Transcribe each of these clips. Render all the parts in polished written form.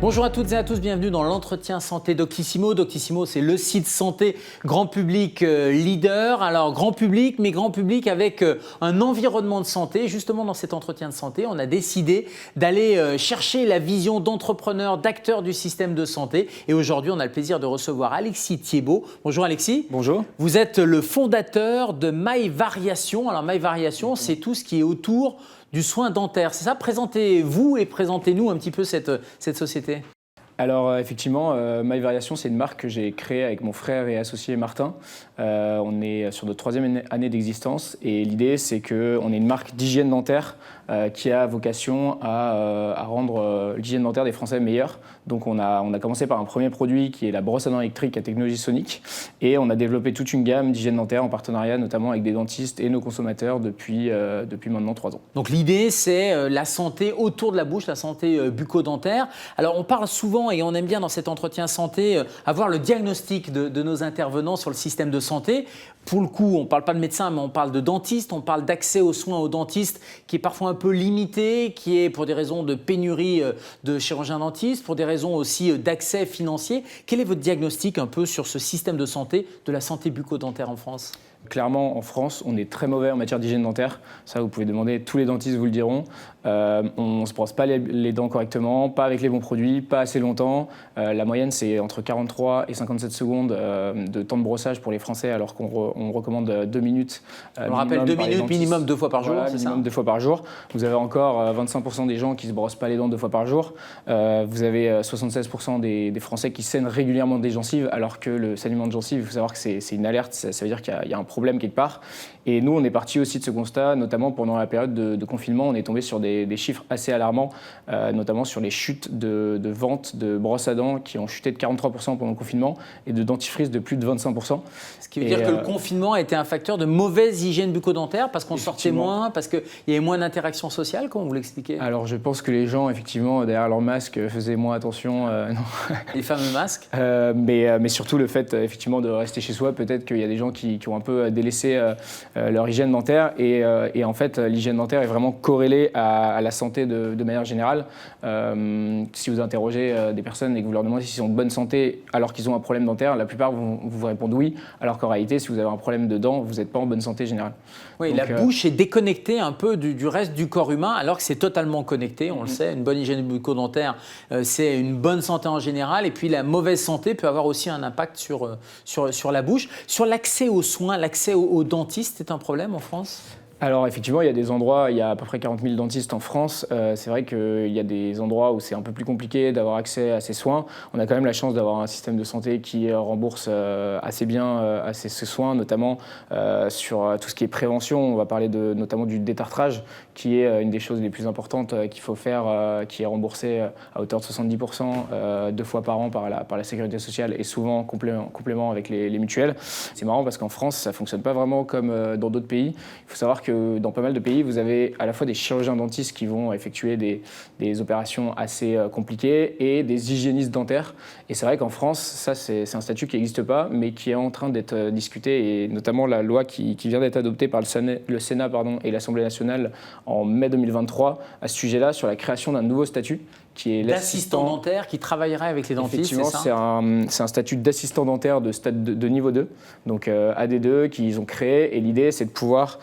Bonjour à toutes et à tous, bienvenue dans l'entretien santé Doctissimo. Doctissimo, c'est le site santé grand public leader. Alors grand public, mais grand public avec un environnement de santé. Justement, dans cet entretien de santé, on a décidé d'aller chercher la vision d'entrepreneurs, d'acteurs du système de santé. Et aujourd'hui, on a le plaisir de recevoir Alexis Thiebaud. Bonjour Alexis. Bonjour. Vous êtes le fondateur de MyVariation. Alors MyVariation, c'est tout ce qui est autour du soin dentaire, c'est ça? Présentez-vous et présentez-nous un petit peu cette société. Alors effectivement, MyVariation, c'est une marque que j'ai créée avec mon frère et associé Martin. On est sur notre 3e année d'existence et l'idée, c'est qu'on est une marque d'hygiène dentaire qui a vocation à rendre l'hygiène dentaire des Français meilleure. Donc on a commencé par un premier produit qui est la brosse à dents électrique à technologie sonique et on a développé toute une gamme d'hygiène dentaire en partenariat notamment avec des dentistes et nos consommateurs depuis maintenant 3 ans. Donc l'idée, c'est la santé autour de la bouche, la santé bucco-dentaire. Alors on parle souvent et on aime bien dans cet entretien santé avoir le diagnostic de nos intervenants sur le système de santé. Pour le coup, on ne parle pas de médecin, mais on parle de dentiste, on parle d'accès aux soins aux dentistes qui est parfois un peu limité, qui est pour des raisons de pénurie de chirurgiens dentistes, pour des raisons aussi d'accès financier. Quel est votre diagnostic un peu sur ce système de santé, de la santé bucco-dentaire en France ? Clairement, en France, on est très mauvais en matière d'hygiène dentaire. Ça, vous pouvez demander, tous les dentistes vous le diront. On ne se brosse pas les dents correctement, pas avec les bons produits, pas assez longtemps. La moyenne, c'est entre 43 et 57 secondes de temps de brossage pour les Français, alors qu'on recommande 2 minutes. On rappelle 2 minutes minimum 2 fois par jour, voilà, c'est minimum ça 2 fois par jour. Vous avez encore 25% des gens qui ne se brossent pas les dents 2 fois par jour. Vous avez 76% des Français qui saignent régulièrement des gencives, alors que le saignement de gencives, il faut savoir que c'est une alerte, ça veut dire qu'il y a un problème quelque part. Et nous, on est parti aussi de ce constat, notamment pendant la période de confinement, on est tombé sur des chiffres assez alarmants, notamment sur les chutes de vente de brosses à dents qui ont chuté de 43% pendant le confinement et de dentifrice de plus de 25%. Ce qui veut dire que le confinement a été un facteur de mauvaise hygiène bucco-dentaire parce qu'on sortait moins, parce qu'il y avait moins d'interaction sociale, comment vous l'expliquez? Alors je pense que les gens, effectivement, derrière leur masque, faisaient moins attention. Non. Les fameux masques. Mais surtout le fait, effectivement, de rester chez soi. Peut-être qu'il y a des gens qui ont un peu délaissé leur hygiène dentaire. Et en fait, l'hygiène dentaire est vraiment corrélée à la santé de manière générale. Si vous interrogez des personnes et que vous leur demandez s'ils sont en bonne santé alors qu'ils ont un problème dentaire, la plupart vont vous répondre oui, alors qu'en réalité, si vous avez un problème de dents, vous n'êtes pas en bonne santé générale. Oui, donc, la bouche est déconnectée un peu du reste du corps humain, alors que c'est totalement connecté, on le sait. Une bonne hygiène bucco-dentaire, c'est une bonne santé en général. Et puis la mauvaise santé peut avoir aussi un impact sur la bouche. Sur l'accès aux soins, l'accès aux dentistes, c'est un problème en France ? Alors effectivement, il y a des endroits, il y a à peu près 40 000 dentistes en France. C'est vrai qu'il y a des endroits où c'est un peu plus compliqué d'avoir accès à ces soins. On a quand même la chance d'avoir un système de santé qui rembourse assez bien ces soins, notamment sur tout ce qui est prévention. On va parler notamment du détartrage, qui est une des choses les plus importantes qu'il faut faire, qui est remboursé à hauteur de 70%, 2 fois par an par la Sécurité sociale et souvent complément avec les mutuelles. C'est marrant parce qu'en France, ça ne fonctionne pas vraiment comme dans d'autres pays. Il faut savoir que dans pas mal de pays, vous avez à la fois des chirurgiens dentistes qui vont effectuer des opérations assez compliquées et des hygiénistes dentaires. Et c'est vrai qu'en France, ça c'est un statut qui n'existe pas, mais qui est en train d'être discuté, et notamment la loi qui vient d'être adoptée par le Sénat et l'Assemblée nationale en mai 2023 à ce sujet-là, sur la création d'un nouveau statut qui est l'assistant dentaire qui travaillerait avec les dentistes, c'est ça ? C'est un statut d'assistant dentaire de niveau 2, donc AD2, qu'ils ont créé. Et l'idée, c'est de pouvoir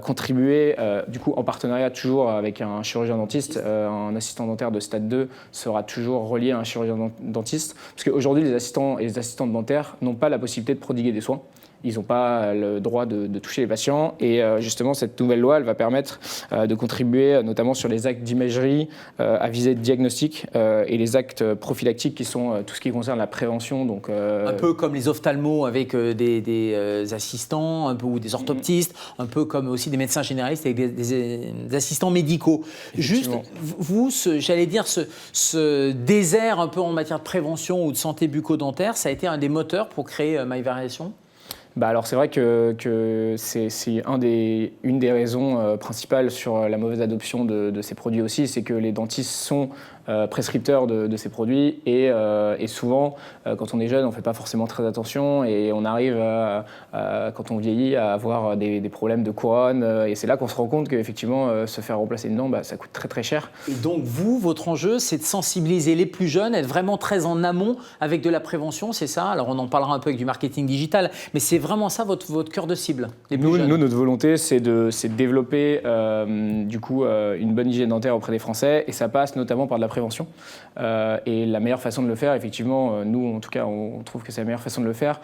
contribuer, du coup, en partenariat toujours avec un chirurgien dentiste. Un assistant dentaire de stade 2 sera toujours relié à un chirurgien dentiste. Parce qu'aujourd'hui, les assistants et les assistantes dentaires n'ont pas la possibilité de prodiguer des soins. Ils n'ont pas le droit de toucher les patients. Et justement, cette nouvelle loi, elle va permettre de contribuer, notamment sur les actes d'imagerie à visée de diagnostic et les actes prophylactiques qui sont tout ce qui concerne la prévention. Donc, un peu comme les ophtalmos avec des assistants, un peu, ou des orthoptistes, un peu comme aussi des médecins généralistes avec des assistants médicaux. Juste, vous, j'allais dire, ce désert un peu en matière de prévention ou de santé bucco-dentaire, ça a été un des moteurs pour créer MyVariation ? Alors c'est vrai que c'est une des raisons principales sur la mauvaise adoption de ces produits aussi, c'est que les dentistes sont prescripteurs de ces produits et souvent, quand on est jeune, on ne fait pas forcément très attention et on arrive, quand on vieillit, à avoir des problèmes de couronne et c'est là qu'on se rend compte qu'effectivement, se faire remplacer une dent, ça coûte très très cher. Et donc vous, votre enjeu, c'est de sensibiliser les plus jeunes, être vraiment très en amont avec de la prévention, c'est ça? Alors on en parlera un peu avec du marketing digital, mais c'est vraiment ça votre cœur de cible, les plus jeunes? Nous, notre volonté, c'est de développer une bonne hygiène dentaire auprès des Français et ça passe notamment par de la prévention. Et la meilleure façon de le faire, effectivement, nous en tout cas, on trouve que c'est la meilleure façon de le faire.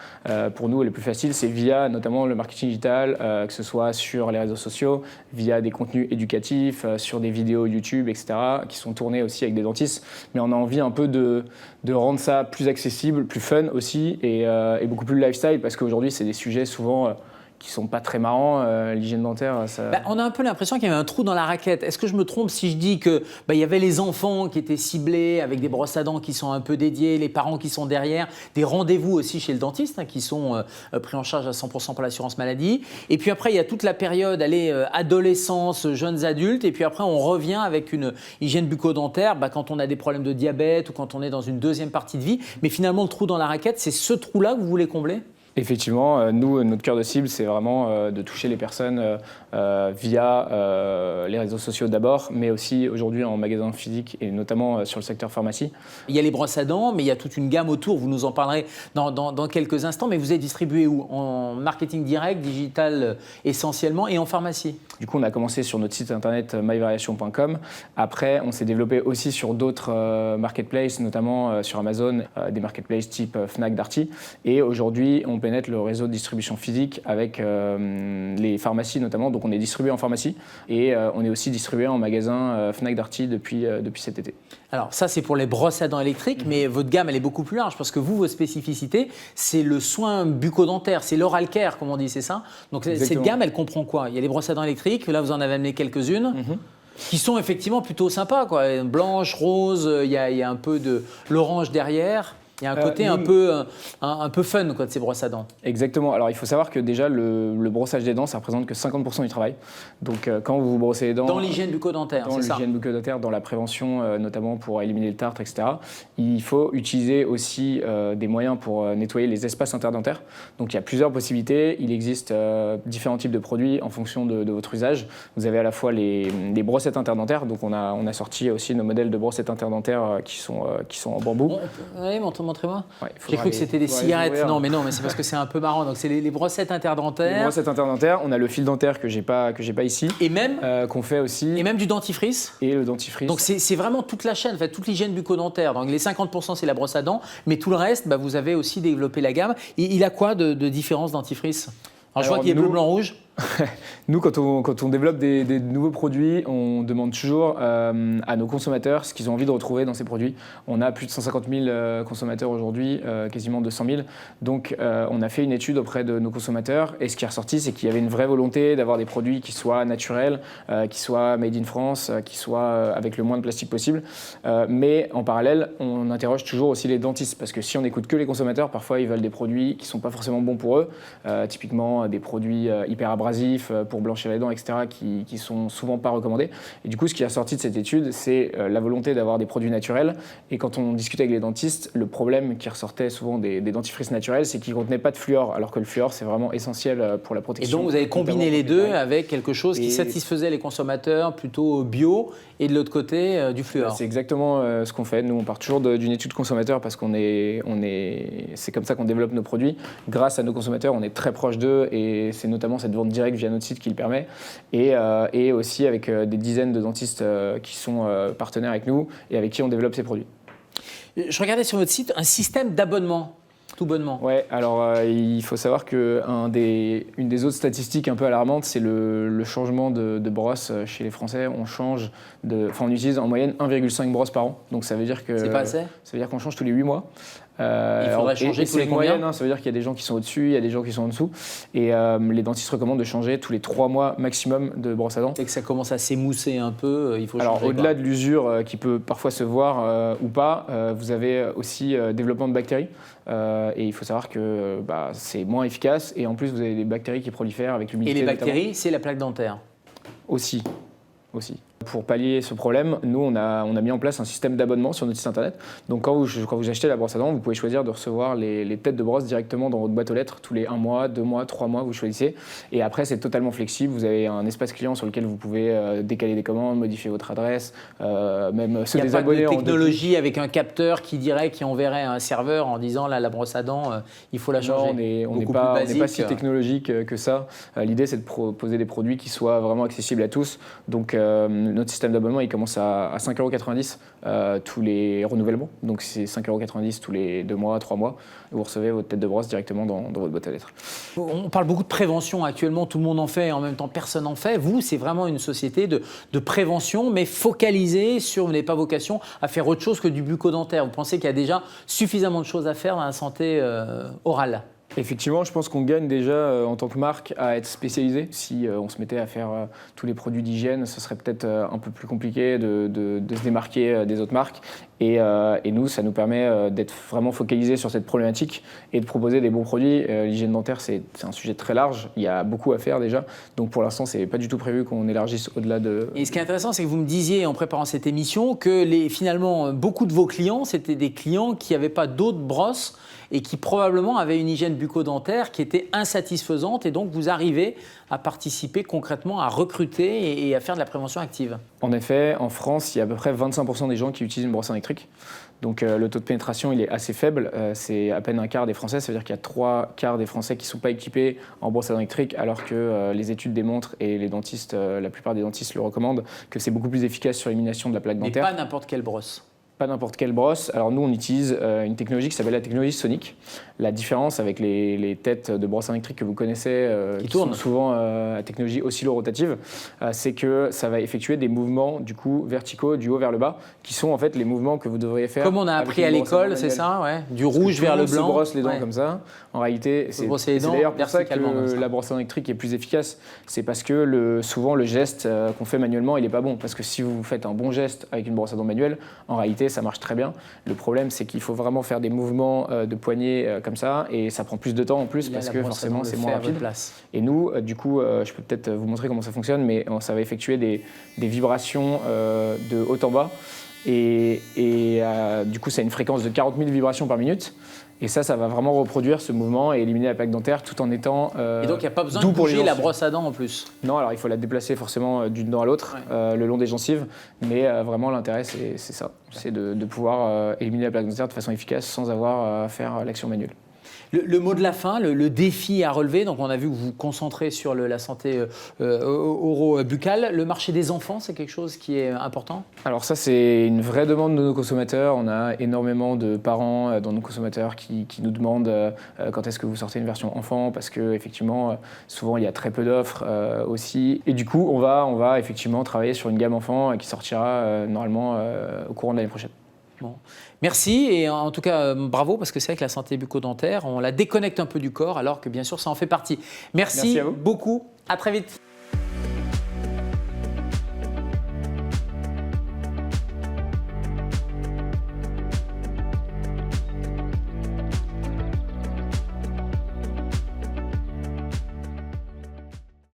Pour nous, le plus facile, c'est via notamment le marketing digital, que ce soit sur les réseaux sociaux, via des contenus éducatifs, sur des vidéos YouTube, etc., qui sont tournées aussi avec des dentistes. Mais on a envie un peu de rendre ça plus accessible, plus fun aussi et beaucoup plus lifestyle parce qu'aujourd'hui, c'est des sujets souvent qui sont pas très marrants. L'hygiène dentaire, ça... On a un peu l'impression qu'il y avait un trou dans la raquette. Est-ce que je me trompe si je dis que il y avait les enfants qui étaient ciblés avec des brosses à dents qui sont un peu dédiées, les parents qui sont derrière, des rendez-vous aussi chez le dentiste qui sont pris en charge à 100% par l'assurance maladie. Et puis après, il y a toute la période adolescence, jeunes adultes. Et puis après, on revient avec une hygiène bucco-dentaire quand on a des problèmes de diabète ou quand on est dans une deuxième partie de vie. Mais finalement, le trou dans la raquette, c'est ce trou-là que vous voulez combler? Effectivement, nous, notre cœur de cible, c'est vraiment de toucher les personnes via les réseaux sociaux d'abord, mais aussi aujourd'hui en magasin physique et notamment sur le secteur pharmacie. Il y a les brosses à dents, mais il y a toute une gamme autour, vous nous en parlerez dans quelques instants, mais vous êtes distribué où? En marketing direct, digital essentiellement et en pharmacie? Du coup, on a commencé sur notre site internet myvariation.com. Après, on s'est développé aussi sur d'autres marketplaces, notamment sur Amazon, des marketplaces type Fnac, Darty. Et aujourd'hui, on pénètre le réseau de distribution physique avec les pharmacies notamment. Donc on est distribué en pharmacie et on est aussi distribué en magasin Fnac, Darty depuis cet été. Alors ça c'est pour les brosses à dents électriques, mais votre gamme elle est beaucoup plus large parce que vous, vos spécificités, c'est le soin bucco-dentaire, c'est l'oral care comme on dit, c'est ça? Donc cette gamme elle comprend quoi? Il y a les brosses à dents électriques, là vous en avez amené quelques-unes. Qui sont effectivement plutôt sympas, quoi. Blanche, rose, il y a un peu de l'orange derrière. Il y a un côté un peu fun quoi, de ces brosses à dents. Exactement. Alors il faut savoir que déjà le brossage des dents, ça représente que 50% du travail. Donc quand vous vous brossez les dents... Dans l'hygiène bucco-dentaire, c'est ça? Dans l'hygiène bucco-dentaire, dans la prévention, notamment pour éliminer le tartre, etc. Il faut utiliser aussi des moyens pour nettoyer les espaces interdentaires. Donc il y a plusieurs possibilités. Il existe différents types de produits en fonction de votre usage. Vous avez à la fois les brossettes interdentaires. Donc on a sorti aussi nos modèles de brossettes interdentaires qui sont en bambou. Allez, montrez-moi. Ouais, j'ai cru que c'était des cigarettes. Non, mais c'est parce que c'est un peu marrant. Donc c'est les brossettes interdentaires. Les brossettes interdentaires. On a le fil dentaire que j'ai pas ici. Et même qu'on fait aussi. Et même du dentifrice. Et le dentifrice. Donc c'est vraiment toute la chaîne, en fait, toute l'hygiène bucco-dentaire. Donc les 50% c'est la brosse à dents, mais tout le reste, vous avez aussi développé la gamme. Et il a quoi de différence dentifrice? Alors je vois qu'il y a bleu, blanc, rouge. Nous, quand on développe des nouveaux produits, on demande toujours à nos consommateurs ce qu'ils ont envie de retrouver dans ces produits. On a plus de 150 000 consommateurs aujourd'hui, quasiment 200 000. Donc, on a fait une étude auprès de nos consommateurs et ce qui est ressorti, c'est qu'il y avait une vraie volonté d'avoir des produits qui soient naturels, qui soient made in France, qui soient avec le moins de plastique possible. Mais en parallèle, on interroge toujours aussi les dentistes parce que si on n'écoute que les consommateurs, parfois ils veulent des produits qui ne sont pas forcément bons pour eux, typiquement des produits hyper abrasifs pour blanchir les dents, etc., qui sont souvent pas recommandés. Et du coup, ce qui est sorti de cette étude, c'est la volonté d'avoir des produits naturels. Et quand on discute avec les dentistes, le problème qui ressortait souvent des dentifrices naturels, c'est qu'ils ne contenaient pas de fluor, alors que le fluor, c'est vraiment essentiel pour la protection. Et donc, vous avez combiné les deux avec quelque chose qui satisfaisait les consommateurs plutôt bio et de l'autre côté, du fluor. C'est exactement ce qu'on fait. Nous, on part toujours d'une étude consommateur parce c'est comme ça qu'on développe nos produits. Grâce à nos consommateurs, on est très proche d'eux et c'est notamment cette vente direct via notre site qui le permet et aussi avec des dizaines de dentistes qui sont partenaires avec nous et avec qui on développe ces produits. Je regardais sur votre site un système d'abonnement. Tout bonnement. Ouais, alors il faut savoir qu'une des autres statistiques un peu alarmantes, c'est le changement de brosse chez les Français. On utilise en moyenne 1,5 brosses par an. Donc ça veut dire que. C'est pas assez ? Ça veut dire qu'on change tous les 8 mois. Il faudrait changer tous les combien ? Ça veut dire qu'il y a des gens qui sont au-dessus, il y a des gens qui sont en dessous. Et les dentistes recommandent de changer tous les 3 mois maximum de brosse à dents. Et que ça commence à s'émousser un peu, il faut changer. Alors au-delà de l'usure qui peut parfois se voir ou pas, vous avez aussi développement de bactéries. Et il faut savoir que c'est moins efficace. Et en plus, vous avez des bactéries qui prolifèrent avec l'humidité. Et les bactéries, c'est la plaque dentaire ? Aussi. pour pallier ce problème, nous, on a mis en place un système d'abonnement sur notre site internet. Donc, quand vous achetez la brosse à dents, vous pouvez choisir de recevoir les têtes de brosse directement dans votre boîte aux lettres tous les 1 mois, 2 mois, 3 mois, vous choisissez. Et après, c'est totalement flexible. Vous avez un espace client sur lequel vous pouvez décaler des commandes, modifier votre adresse, même se désabonner. Il n'y a pas de technologie avec un capteur qui enverrait un serveur en disant là, la brosse à dents, il faut la changer. Non, on n'est pas si technologique que ça. L'idée, c'est de proposer des produits qui soient vraiment accessibles à tous. Donc, notre système d'abonnement, il commence à 5,90 € tous les renouvellements. Donc, c'est 5,90 € tous les 2 mois, 3 mois. Vous recevez votre tête de brosse directement dans votre boîte à lettres. On parle beaucoup de prévention actuellement, tout le monde en fait et en même temps personne n'en fait. Vous, c'est vraiment une société de prévention, mais focalisée sur, vous n'avez pas vocation à faire autre chose que du bucco-dentaire. Vous pensez qu'il y a déjà suffisamment de choses à faire dans la santé orale? Effectivement, je pense qu'on gagne déjà en tant que marque à être spécialisé. Si on se mettait à faire tous les produits d'hygiène, ce serait peut-être un peu plus compliqué de se démarquer des autres marques. Et nous, ça nous permet d'être vraiment focalisés sur cette problématique et de proposer des bons produits. L'hygiène dentaire, c'est un sujet très large. Il y a beaucoup à faire déjà. Donc pour l'instant, c'est pas du tout prévu qu'on élargisse au-delà de... Et ce qui est intéressant, c'est que vous me disiez en préparant cette émission que finalement, beaucoup de vos clients, c'était des clients qui n'avaient pas d'autres brosses et qui probablement avaient une hygiène bucco-dentaire qui était insatisfaisante. Et donc, vous arrivez à participer concrètement, à recruter et à faire de la prévention active. En effet, en France, il y a à peu près 25% des gens qui utilisent une brosse électrique. Donc le taux de pénétration, il est assez faible. C'est à peine un quart des Français. Ça veut dire qu'il y a 3 quarts des Français qui ne sont pas équipés en brosse à dents électrique, alors que les études démontrent, et les dentistes, la plupart des dentistes le recommandent, que c'est beaucoup plus efficace sur l'élimination de la plaque dentaire. Mais pas n'importe quelle brosse. Pas n'importe quelle brosse. Alors nous, on utilise une technologie qui s'appelle la technologie sonique. La différence avec les têtes de brosse électrique que vous connaissez, qui sont souvent à technologie oscillo-rotative, c'est que ça va effectuer des mouvements du coup verticaux du haut vers le bas, qui sont en fait les mouvements que vous devriez faire. Comme on a appris à l'école, c'est ça, ouais. Du rouge vers le blanc. On se brosse les dents comme ça. En réalité, c'est d'ailleurs pour ça que la brosse électrique est plus efficace. C'est parce que souvent le geste qu'on fait manuellement, il n'est pas bon. Parce que si vous faites un bon geste avec une brosse à dents manuelle, en réalité, ça marche très bien. Le problème, c'est qu'il faut vraiment faire des mouvements de poignet comme ça, et ça prend plus de temps en plus parce que forcément c'est moins rapide. Et nous, du coup, je peux peut-être vous montrer comment ça fonctionne, mais ça va effectuer des vibrations de haut en bas, et du coup, ça a une fréquence de 40 000 vibrations par minute. Et ça va vraiment reproduire ce mouvement et éliminer la plaque dentaire tout en étant et donc, il n'y a pas besoin de bouger la brosse à dents en plus? Non, alors il faut la déplacer forcément d'une dent à l'autre, le long des gencives. Mais vraiment, l'intérêt, c'est ça. C'est de pouvoir éliminer la plaque dentaire de façon efficace sans avoir à faire l'action manuelle. Le mot de la fin, le défi à relever, donc on a vu que vous vous concentrez sur la santé oro-buccale. Le marché des enfants, c'est quelque chose qui est important? Alors ça, c'est une vraie demande de nos consommateurs. On a énormément de parents dans nos consommateurs qui nous demandent quand est-ce que vous sortez une version enfant, parce qu'effectivement, souvent, il y a très peu d'offres aussi. Et du coup, on va effectivement travailler sur une gamme enfant qui sortira normalement au courant de l'année prochaine. Bon. Merci, et en tout cas bravo, parce que c'est vrai que la santé bucco-dentaire, on la déconnecte un peu du corps alors que bien sûr ça en fait partie. Merci beaucoup, à très vite.